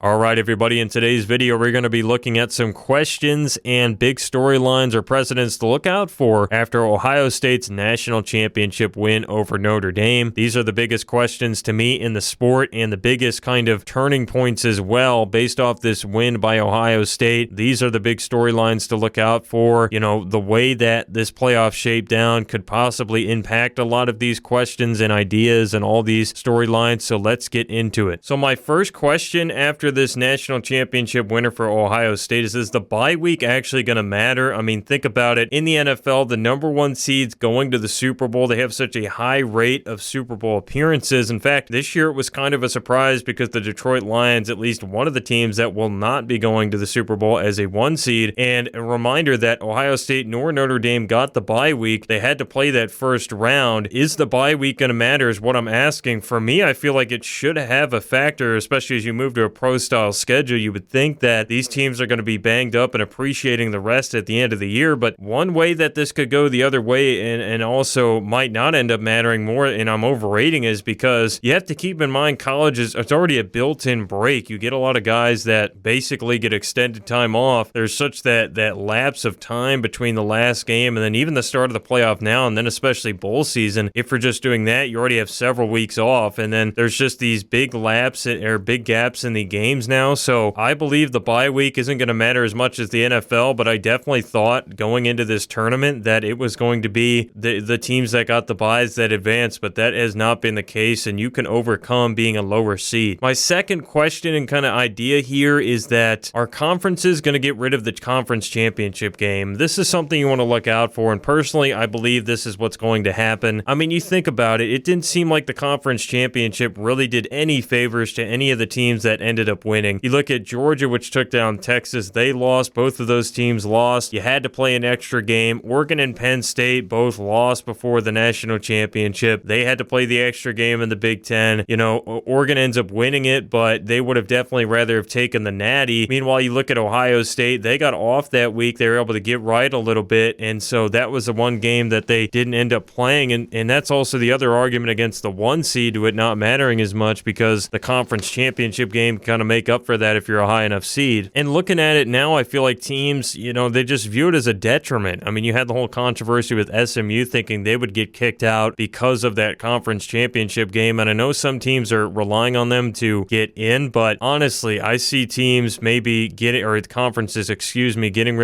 All right, everybody, in today's video, we're going to be looking at some questions and big storylines or precedents to look out for after Ohio State's national championship win over Notre Dame. These are the biggest questions to me in the sport and the biggest kind of turning points as well based off this win by Ohio State. These are the big storylines to look out for. You know, the way that this playoff shaped down could possibly impact a lot of these questions and ideas and all these storylines, so let's get into it. So my first question after this national championship winner for Ohio State is the bye week actually going to matter? I mean, think about it. In the NFL, the number one seeds going to the Super Bowl, they have such a high rate of Super Bowl appearances. In fact, this year it was kind of a surprise because the Detroit Lions, at least one of the teams that will not be going to the Super Bowl as a one seed. And a reminder that Ohio State nor Notre Dame got the bye week. They had to play that first round. Is the bye week going to matter is what I'm asking. For me, I feel like it should have a factor, especially as you move to a pro-style schedule. You would think that these teams are going to be banged up and appreciating the rest at the end of the year, but one way that this could go the other way and also might not end up mattering more, and I'm overrating, is because you have to keep in mind college it's already a built-in break. You get a lot of guys that basically get extended time off. There's such that lapse of time between the last game and then even the start of the playoff now, and then especially bowl season. If we're just doing that, you already have several weeks off, and then there's just these big gaps in the games now. So I believe the bye week isn't going to matter as much as the NFL, but I definitely thought going into this tournament that it was going to be the teams that got the byes that advanced, but that has not been the case, and you can overcome being a lower seed. My second question and kind of idea here is that are conferences going to get rid of the conference championship game? This is something you want to look out for, and personally, I believe this is what's going to happen. I mean, you think about it, it didn't seem like the conference championship really did any favors to any of the teams that ended up winning. You look at Georgia, which took down Texas. They lost. Both of those teams lost. You had to play an extra game. Oregon and Penn State both lost before the national championship. They had to play the extra game in the Big Ten. You know, Oregon ends up winning it, but they would have definitely rather have taken the Natty. Meanwhile, you look at Ohio State. They got off that week. They were able to get right a little bit, and so that was the one game that they didn't end up playing, and that's also the other argument against the one seed to it not mattering as much because the conference championship game kind of make up for that if you're a high enough seed. And looking at it now, I feel like teams, you know, they just view it as a detriment. I mean, you had the whole controversy with SMU thinking they would get kicked out because of that conference championship game, and I know some teams are relying on them to get in, but honestly, I see teams maybe getting rid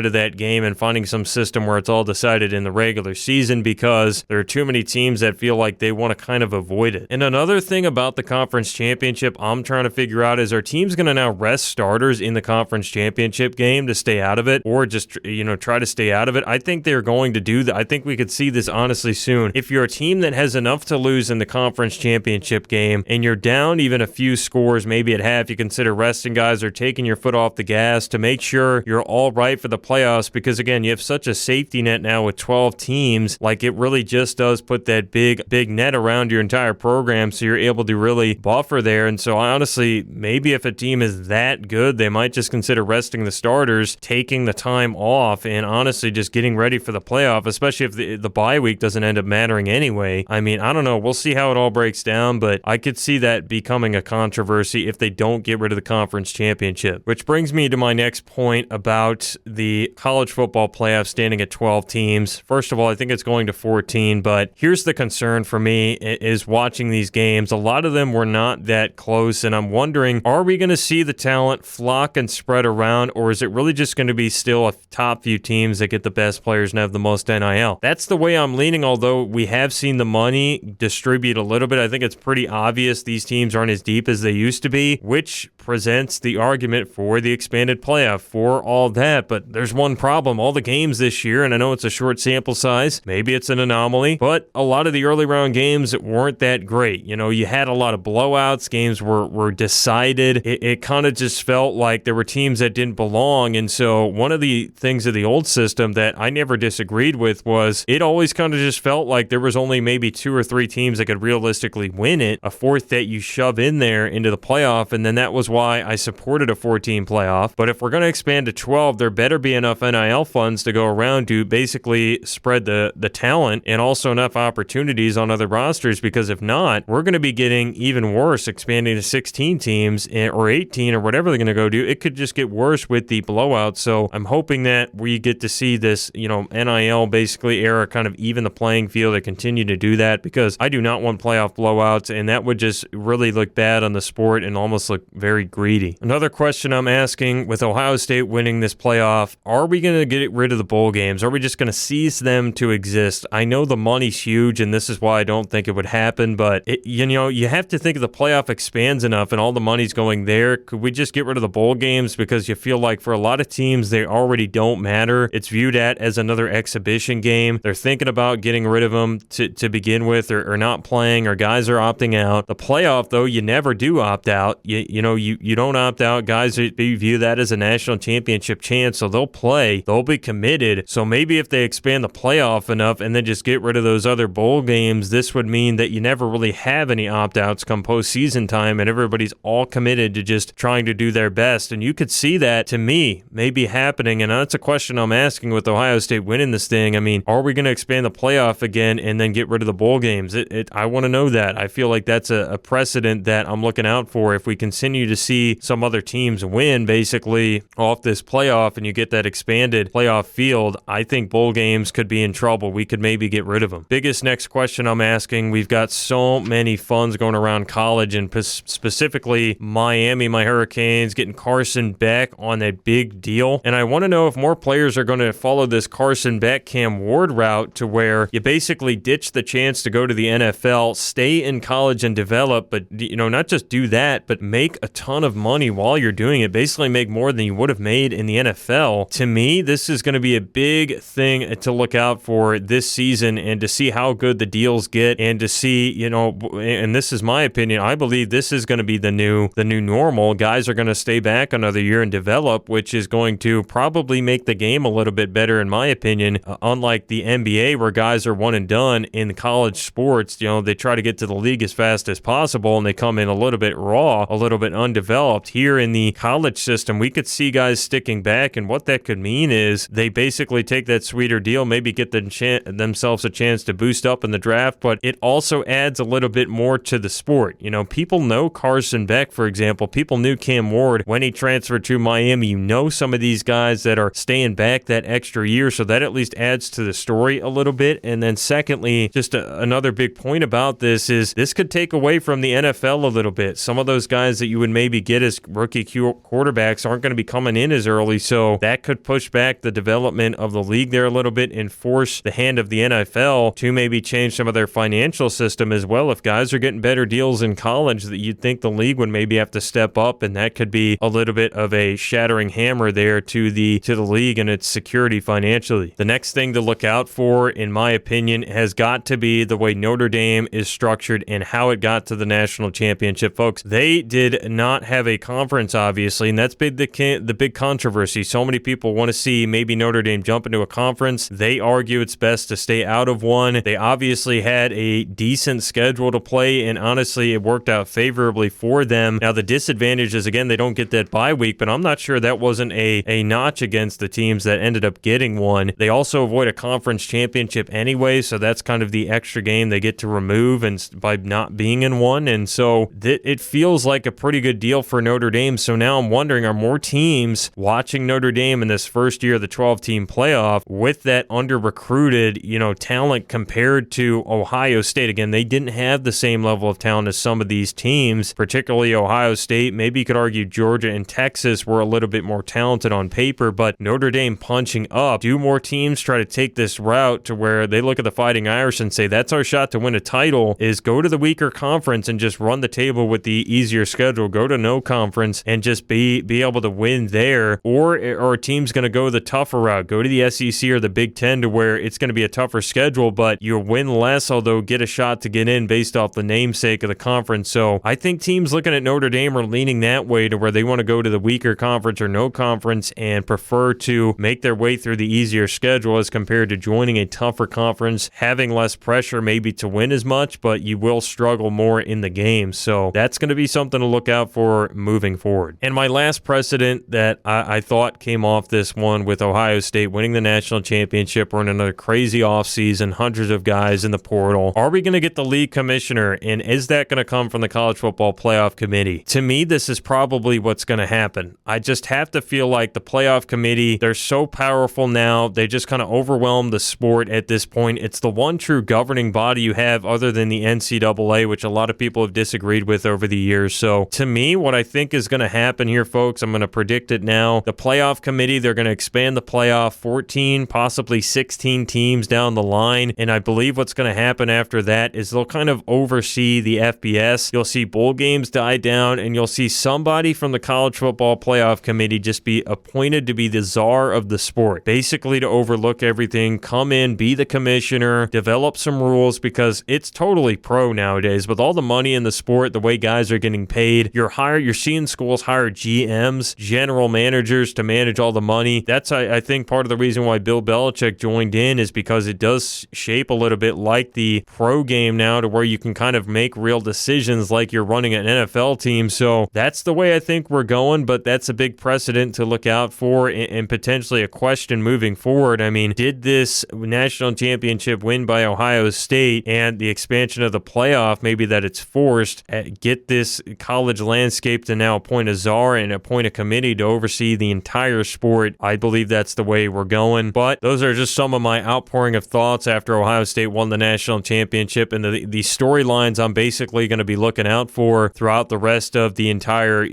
of that game and finding some system where it's all decided in the regular season because there are too many teams that feel like they want to kind of avoid it. And another thing about the conference championship I'm trying to figure out is, are teams going to now rest starters in the conference championship game to stay out of it, or just, you know, try to stay out of it? I think they're going to do that. I think we could see this honestly soon. If you're a team that has enough to lose in the conference championship game and you're down even a few scores, maybe at half, you consider resting guys or taking your foot off the gas to make sure you're all right for the playoffs, because again, you have such a safety net now with 12 teams. Like, it really just does put that big net around your entire program, so you're able to really buffer there. And so I honestly, maybe if a team is that good, they might just consider resting the starters, taking the time off, and honestly just getting ready for the playoff, especially if the bye week doesn't end up mattering anyway. I mean, I don't know. We'll see how it all breaks down, but I could see that becoming a controversy if they don't get rid of the conference championship. Which brings me to my next point about the college football playoff standing at 12 teams. First of all, I think it's going to 14, but here's the concern for me is watching these games. A lot of them were not that close, and I'm wondering, are we going to see the talent flock and spread around, or is it really just going to be still a top few teams that get the best players and have the most NIL? That's the way I'm leaning, although we have seen the money distribute a little bit. I think it's pretty obvious these teams aren't as deep as they used to be, which presents the argument for the expanded playoff, for all that. But there's one problem. All the games this year, and I know it's a short sample size, maybe it's an anomaly, but a lot of the early round games weren't that great. You know, you had a lot of blowouts. Games were decided. It kind of just felt like there were teams that didn't belong. And so one of the things of the old system that I never disagreed with was it always kind of just felt like there was only maybe 2 or 3 teams that could realistically win it, a fourth that you shove in there into the playoff, and then that was why I supported a 14 playoff. But if we're going to expand to 12, there better be enough NIL funds to go around to basically spread the talent and also enough opportunities on other rosters, because if not, we're going to be getting even worse expanding to 16 teams or 18 or whatever they're going to go do. It could just get worse with the blowout. So I'm hoping that we get to see this, NIL basically era kind of even the playing field and continue to do that, because I do not want playoff blowouts, and that would just really look bad on the sport and almost look very greedy. Another question I'm asking, with Ohio State winning this playoff, are we going to get rid of the bowl games? Are we just going to cease them to exist? I know the money's huge, and this is why I don't think it would happen, but you have to think if the playoff expands enough and all the money's going there, could we just get rid of the bowl games? Because you feel like for a lot of teams, they already don't matter. It's viewed as another exhibition game. They're thinking about getting rid of them to begin with, or not playing, or guys are opting out. The playoff, though, you never do opt out. You don't opt out. Guys view that as a national championship chance, so they'll play. They'll be committed. So maybe if they expand the playoff enough and then just get rid of those other bowl games, this would mean that you never really have any opt-outs come postseason time, and everybody's all committed to just trying to do their best. And you could see that, to me, maybe happening, and that's a question I'm asking with Ohio State winning this thing. I mean, are we going to expand the playoff again and then get rid of the bowl games? I want to know that. I feel like that's a precedent that I'm looking out for. If we continue to see some other teams win basically off this playoff and you get that expanded playoff field, I think bowl games could be in trouble. We could maybe get rid of them. Biggest next question I'm asking, we've got so many funds going around college, and specifically Miami, my Hurricanes, getting Carson Beck on a big deal. And I want to know if more players are going to follow this Carson Beck, Cam Ward route, to where you basically ditch the chance to go to the NFL, stay in college and develop, but not just do that, but make a ton of money while you're doing it. Basically make more than you would have made in the NFL. To me, this is going to be a big thing to look out for this season, and to see how good the deals get, and to see, and this is my opinion, I believe this is going to be the new normal. Guys are going to stay back another year and develop, which is going to probably make the game a little bit better, in my opinion. Unlike the NBA, where guys are one and done in college sports, they try to get to the league as fast as possible, and they come in a little bit raw, a little bit undeveloped. Here in the college system, we could see guys sticking back, and what that could mean is they basically take that sweeter deal, maybe get themselves a chance to boost up in the draft, but it also adds a little bit more to the sport. People know Carson Beck, for example. People knew Cam Ward when he transferred to Miami. Some of these guys that are staying back that extra year, so that at least adds to the story a little bit. And then secondly, just another big point about this is this could take away from the NFL a little bit. Some of those guys that you would maybe get as rookie quarterbacks aren't going to be coming in as early, so that could push back the development of the league there a little bit and force the hand of the NFL to maybe change some of their financial system as well. If guys are getting better deals in college, that you'd think the league would maybe have to step up, and that could be a little bit of a shattering hammer there to the league and its security financially. The next thing to look out for, in my opinion, has got to be the way Notre Dame is structured and how it got to the national championship. Folks, they did not have a conference, obviously, and that's been the big controversy. So many people want to see maybe Notre Dame jump into a conference. They argue it's best to stay out of one. They obviously had a decent schedule to play, and honestly, it worked out favorably for them. Now, the disadvantage is, again, they don't get that bye week, but I'm not sure that wasn't a notch against the teams that ended up getting one. They also avoid a conference championship anyway, so that's kind of the extra game they get to remove and by not being in one, and so it feels like a pretty good deal for Notre Dame. So now I'm wondering, are more teams watching Notre Dame in this first year of the 12-team playoff with that under-recruited, talent compared to Ohio State? Again, they didn't have the same level of talent as some of these teams, particularly Ohio State. Maybe you could argue Georgia and Texas were a little bit more talented on paper, but Notre Dame punching up. Do more teams try to take this route to where they look at the Fighting Irish and say, that's our shot to win a title, is go to the weaker conference and just run the table with the easier schedule, go to no conference and just be able to win there? Or are teams going to go the tougher route, go to the SEC or the Big Ten, to where it's going to be a tougher schedule, but you win less, although get a shot to get in based off the namesake of the conference? So I think teams looking at Notre Dame are leaning that way, to where they want to go to the weaker conference or no conference and prefer to make their way through the easier schedule as compared to joining a tougher conference, having less pressure maybe to win as much, but you will struggle more in the game. So that's going to be something to look out for for moving forward. And my last precedent that I thought came off this one with Ohio State winning the national championship. We're in another crazy offseason, hundreds of guys in the portal. Are we going to get the league commissioner, and is that going to come from the College Football Playoff Committee? To me, this is probably what's going to happen. I just have to feel like the playoff committee, they're so powerful now. They just kind of overwhelm the sport at this point. It's the one true governing body you have other than the NCAA, which a lot of people have disagreed with over the years. So to me, what I think is going to happen here, folks, I'm going to predict it now. The playoff committee, they're going to expand the playoff 14, possibly 16 teams down the line. And I believe what's going to happen after that is they'll kind of oversee the FBS. You'll see bowl games die down, and you'll see somebody from the College Football Playoff Committee just be appointed to be the czar of the sport, basically to overlook everything, come in, be the commissioner, develop some rules, because it's totally pro nowadays. With all the money in the sport, the way guys are getting paid, you're seeing schools hire GMs, general managers to manage all the money. That's, I think, part of the reason why Bill Belichick joined in, is because it does shape a little bit like the pro game now, to where you can kind of make real decisions like you're running an NFL team. So that's the way I think we're going, but that's a big precedent to look out for, and potentially a question moving forward. I mean, did this national championship win by Ohio State and the expansion of the playoff, maybe that it's forced, get this college landscape to now appoint a czar and appoint a committee to oversee the entire sport? I believe that's the way we're going. But those are just some of my outpouring of thoughts after Ohio State won the national championship, and the storylines I'm basically going to be looking out for throughout the rest of the entire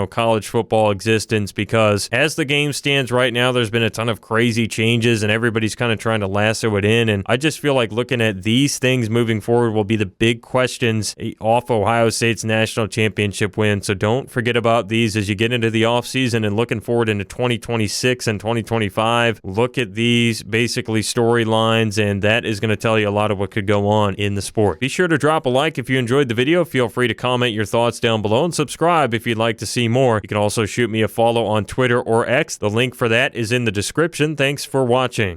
college football existence, because as the game stands right now, there's been a ton of crazy changes and everybody's kind of trying to lasso it in, and I just feel like looking at these things moving forward will be the big questions off Ohio State's national championship win. So don't forget about these as you get into the offseason and looking forward into 2026 and 2025. Look at these basically storylines, and that is going to tell you a lot of what could go on in the sport. Be sure to drop a like if you enjoyed the video. Feel free to comment your thoughts down below, and subscribe if you'd like to see more. You can also shoot me a follow on Twitter or X. The link for that is in the description. Thanks for watching.